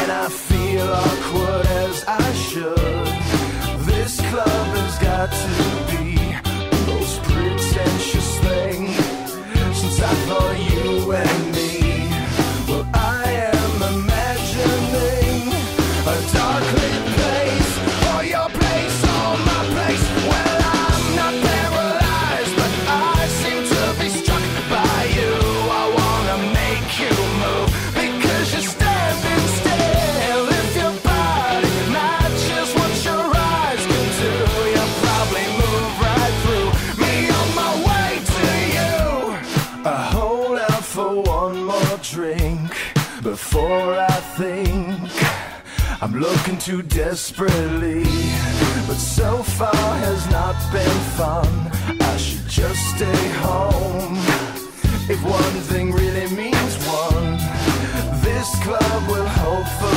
and I feel awkward as I should. This club has got to be the most pretentious thing since I thought you and me. Well, I am imagining a dark lit place, or your place, or my place. Well, I'm not paralyzed, but I seem to be struck by you. I wanna make you move because you're standing still. If your body matches what your eyes can do, you'll probably move right through me on my way to you. I hold out for one more drink before I think I'm looking too desperately, but so far has not been fun. I should just stay home. If one thing really means one, this club will hopefully